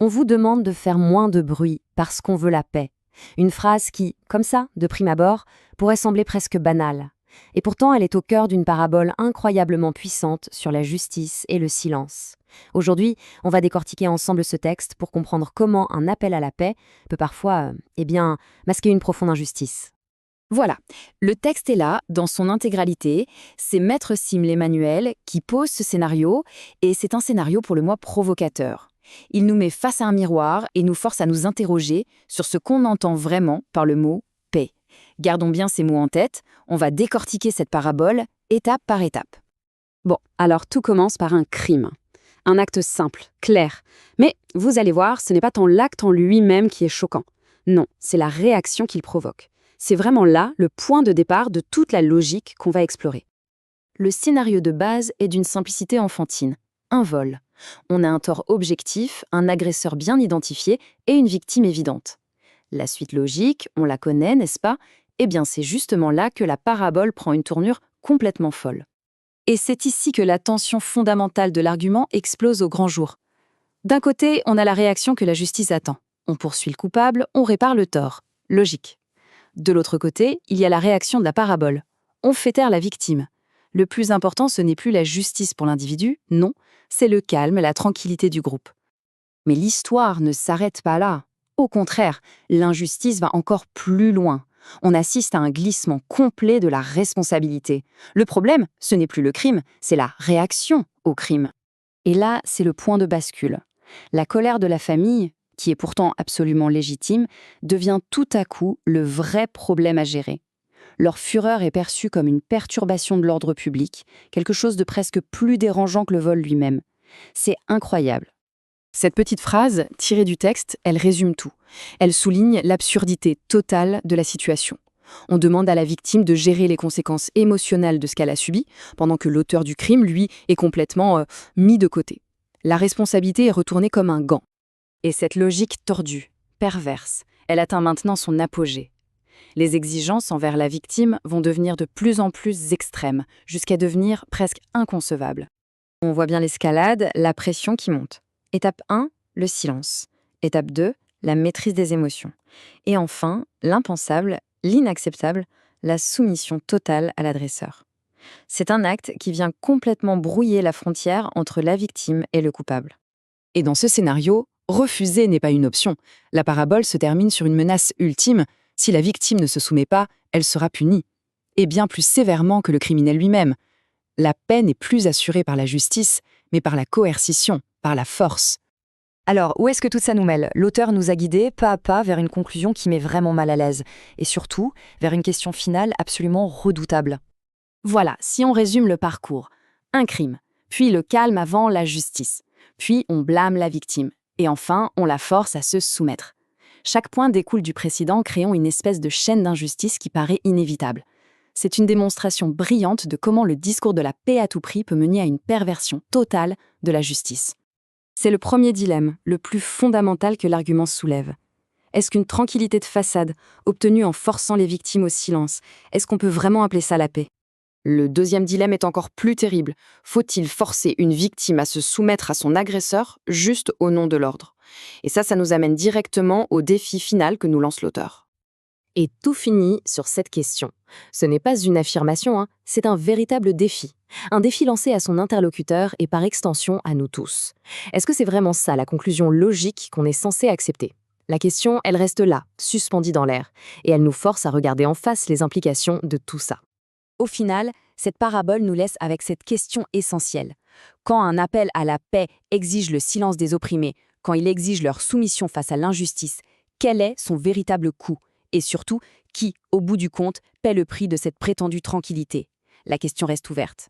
On vous demande de faire moins de bruit parce qu'on veut la paix. Une phrase qui, comme ça, de prime abord, pourrait sembler presque banale. Et pourtant, elle est au cœur d'une parabole incroyablement puissante sur la justice et le silence. Aujourd'hui, on va décortiquer ensemble ce texte pour comprendre comment un appel à la paix peut parfois, masquer une profonde injustice. Voilà, le texte est là, dans son intégralité. C'est Maître Sim l'Emmanuel qui pose ce scénario, et c'est un scénario pour le moins provocateur. Il nous met face à un miroir et nous force à nous interroger sur ce qu'on entend vraiment par le mot paix. Gardons bien ces mots en tête, on va décortiquer cette parabole étape par étape. Bon, alors tout commence par un crime. Un acte simple, clair. Mais vous allez voir, ce n'est pas tant l'acte en lui-même qui est choquant. Non, c'est la réaction qu'il provoque. C'est vraiment là le point de départ de toute la logique qu'on va explorer. Le scénario de base est d'une simplicité enfantine. Un vol. On a un tort objectif, un agresseur bien identifié et une victime évidente. La suite logique, on la connaît, n'est-ce pas? Eh bien, c'est justement là que la parabole prend une tournure complètement folle. Et c'est ici que la tension fondamentale de l'argument explose au grand jour. D'un côté, on a la réaction que la justice attend. On poursuit le coupable, on répare le tort. Logique. De l'autre côté, il y a la réaction de la parabole. On fait taire la victime. Le plus important, ce n'est plus la justice pour l'individu, non, c'est le calme, la tranquillité du groupe. Mais l'histoire ne s'arrête pas là. Au contraire, l'injustice va encore plus loin. On assiste à un glissement complet de la responsabilité. Le problème, ce n'est plus le crime, c'est la réaction au crime. Et là, c'est le point de bascule. La colère de la famille, qui est pourtant absolument légitime, devient tout à coup le vrai problème à gérer. Leur fureur est perçue comme une perturbation de l'ordre public, quelque chose de presque plus dérangeant que le vol lui-même. C'est incroyable. Cette petite phrase, tirée du texte, elle résume tout. Elle souligne l'absurdité totale de la situation. On demande à la victime de gérer les conséquences émotionnelles de ce qu'elle a subi, pendant que l'auteur du crime, lui, est complètement mis de côté. La responsabilité est retournée comme un gant. Et cette logique tordue, perverse, elle atteint maintenant son apogée. Les exigences envers la victime vont devenir de plus en plus extrêmes, jusqu'à devenir presque inconcevables. On voit bien l'escalade, la pression qui monte. Étape 1, le silence. Étape 2, la maîtrise des émotions. Et enfin, l'impensable, l'inacceptable, la soumission totale à l'agresseur. C'est un acte qui vient complètement brouiller la frontière entre la victime et le coupable. Et dans ce scénario, refuser n'est pas une option. La parabole se termine sur une menace ultime. Si la victime ne se soumet pas, elle sera punie. Et bien plus sévèrement que le criminel lui-même. La paix n'est plus assurée par la justice, mais par la coercition, par la force. Alors, où est-ce que tout ça nous mêle? L'auteur nous a guidés pas à pas vers une conclusion qui met vraiment mal à l'aise, et surtout vers une question finale absolument redoutable. Voilà, si on résume le parcours. Un crime, puis le calme avant la justice, puis on blâme la victime, et enfin on la force à se soumettre. Chaque point découle du précédent, créant une espèce de chaîne d'injustice qui paraît inévitable. C'est une démonstration brillante de comment le discours de la paix à tout prix peut mener à une perversion totale de la justice. C'est le premier dilemme, le plus fondamental que l'argument soulève. Est-ce qu'une tranquillité de façade, obtenue en forçant les victimes au silence, est-ce qu'on peut vraiment appeler ça la paix? Le deuxième dilemme est encore plus terrible. Faut-il forcer une victime à se soumettre à son agresseur juste au nom de l'ordre? Et ça nous amène directement au défi final que nous lance l'auteur. Et tout finit sur cette question. Ce n'est pas une affirmation, c'est un véritable défi. Un défi lancé à son interlocuteur et par extension à nous tous. Est-ce que c'est vraiment ça la conclusion logique qu'on est censé accepter? La question, elle reste là, suspendue dans l'air, et elle nous force à regarder en face les implications de tout ça. Au final, cette parabole nous laisse avec cette question essentielle. Quand un appel à la paix exige le silence des opprimés, quand il exige leur soumission face à l'injustice, quel est son véritable coût? Et surtout, qui, au bout du compte, paie le prix de cette prétendue tranquillité? La question reste ouverte.